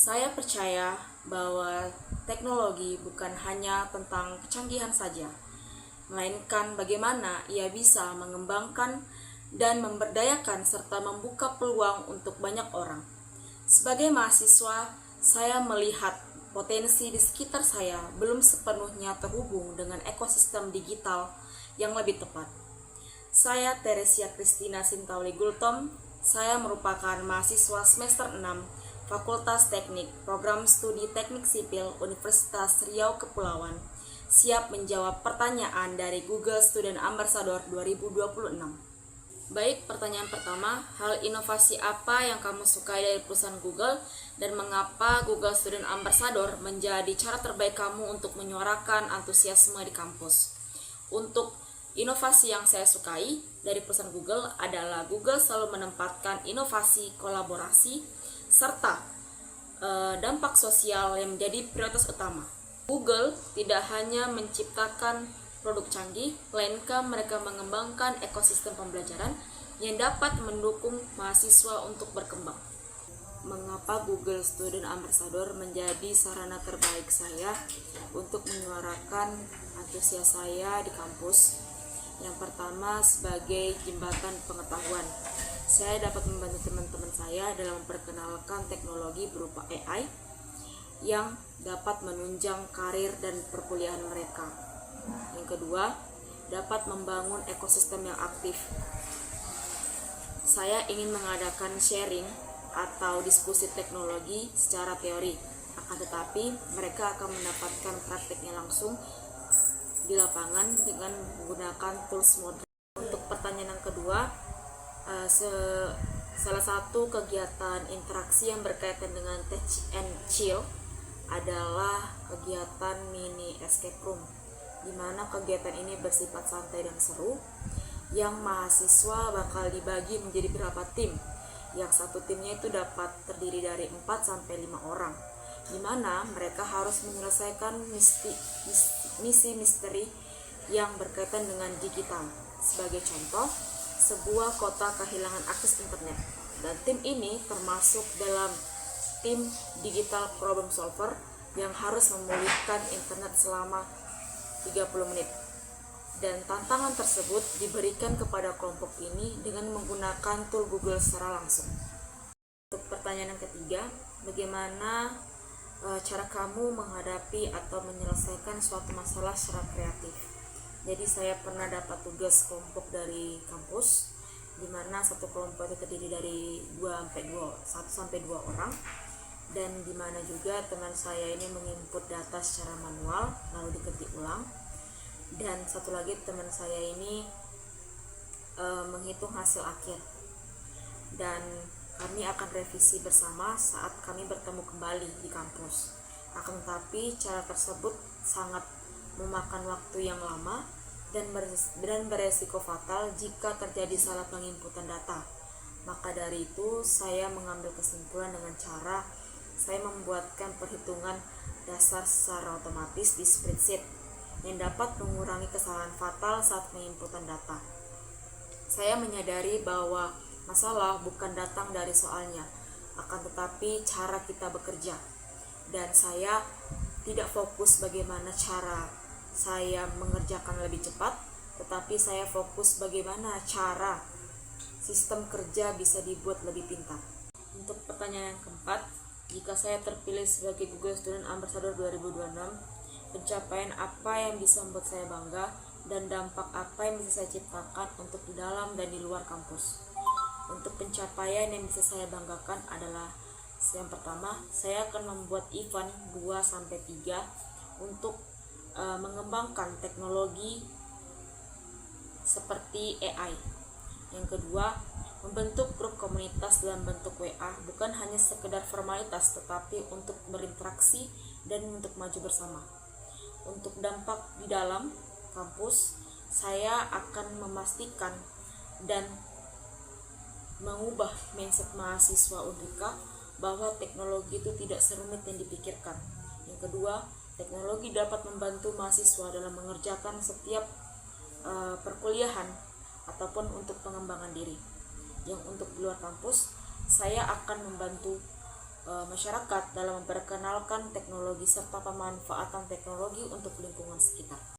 Saya percaya bahwa teknologi bukan hanya tentang kecanggihan saja, melainkan bagaimana ia bisa mengembangkan dan memberdayakan serta membuka peluang untuk banyak orang. Sebagai mahasiswa, saya melihat potensi di sekitar saya belum sepenuhnya terhubung dengan ekosistem digital yang lebih tepat. Saya Teresia Kristina Sintauli Gultom. Saya merupakan mahasiswa semester 6 Fakultas Teknik, Program Studi Teknik Sipil Universitas Riau Kepulauan, siap menjawab pertanyaan dari Google Student Ambassador 2026. Baik, pertanyaan pertama, hal inovasi apa yang kamu sukai dari perusahaan Google dan mengapa Google Student Ambassador menjadi cara terbaik kamu untuk menyuarakan antusiasme di kampus? Untuk inovasi yang saya sukai dari perusahaan Google adalah Google selalu menempatkan inovasi, kolaborasi, serta dampak sosial yang menjadi prioritas utama. Google tidak hanya menciptakan produk canggih, melainkan mereka mengembangkan ekosistem pembelajaran yang dapat mendukung mahasiswa untuk berkembang. Mengapa Google Student Ambassador menjadi sarana terbaik saya untuk menyuarakan antusias saya di kampus? Yang pertama, sebagai jembatan pengetahuan. Saya dapat membantu teman-teman saya dalam memperkenalkan teknologi berupa AI yang dapat menunjang karir dan perkuliahan mereka. Yang kedua, dapat membangun ekosistem yang aktif. Saya ingin mengadakan sharing atau diskusi teknologi secara teori, akan tetapi mereka akan mendapatkan praktiknya langsung di lapangan dengan menggunakan tools modern. Untuk pertanyaan yang kedua, salah satu kegiatan interaksi yang berkaitan dengan Touch and Chill adalah kegiatan mini escape room, di mana kegiatan ini bersifat santai dan seru, yang mahasiswa bakal dibagi menjadi beberapa tim. Yang satu timnya itu dapat terdiri dari 4-5 orang, di mana mereka harus menyelesaikan misi misteri yang berkaitan dengan digital. Sebagai contoh, sebuah kota kehilangan akses internet, dan tim ini termasuk dalam tim digital problem solver yang harus memulihkan internet selama 30 menit. Dan tantangan tersebut diberikan kepada kelompok ini dengan menggunakan tool Google secara langsung. Untuk pertanyaan yang ketiga, bagaimana cara kamu menghadapi atau menyelesaikan suatu masalah secara kreatif? Jadi saya pernah dapat tugas kelompok dari kampus, di mana satu kelompok itu terdiri dari 1-2 orang, dan di mana juga teman saya ini menginput data secara manual lalu diketik ulang, dan satu lagi teman saya ini menghitung hasil akhir, dan kami akan revisi bersama saat kami bertemu kembali di kampus. Akan tetapi cara tersebut sangat memakan waktu yang lama dan beresiko fatal jika terjadi salah penginputan data. Maka dari itu saya mengambil kesimpulan dengan cara saya membuatkan perhitungan dasar secara otomatis di spreadsheet yang dapat mengurangi kesalahan fatal saat penginputan data. Saya menyadari bahwa masalah bukan datang dari soalnya, akan tetapi cara kita bekerja. Dan saya tidak fokus bagaimana cara saya mengerjakan lebih cepat, tetapi saya fokus bagaimana cara sistem kerja bisa dibuat lebih pintar. Untuk pertanyaan yang keempat, jika saya terpilih sebagai Google Student Ambassador 2026, pencapaian apa yang bisa membuat saya bangga dan dampak apa yang bisa saya ciptakan untuk di dalam dan di luar kampus? Untuk pencapaian yang bisa saya banggakan adalah yang pertama, saya akan membuat event 2-3 untuk mengembangkan teknologi seperti AI. Yang kedua, membentuk grup komunitas dalam bentuk WA, bukan hanya sekedar formalitas tetapi untuk berinteraksi dan untuk maju bersama. Untuk dampak di dalam kampus, saya akan memastikan dan mengubah mindset mahasiswa Undrika bahwa teknologi itu tidak serumit yang dipikirkan. Yang kedua, teknologi dapat membantu mahasiswa dalam mengerjakan setiap perkuliahan ataupun untuk pengembangan diri. Yang untuk di luar kampus, saya akan membantu masyarakat dalam memperkenalkan teknologi serta pemanfaatan teknologi untuk lingkungan sekitar.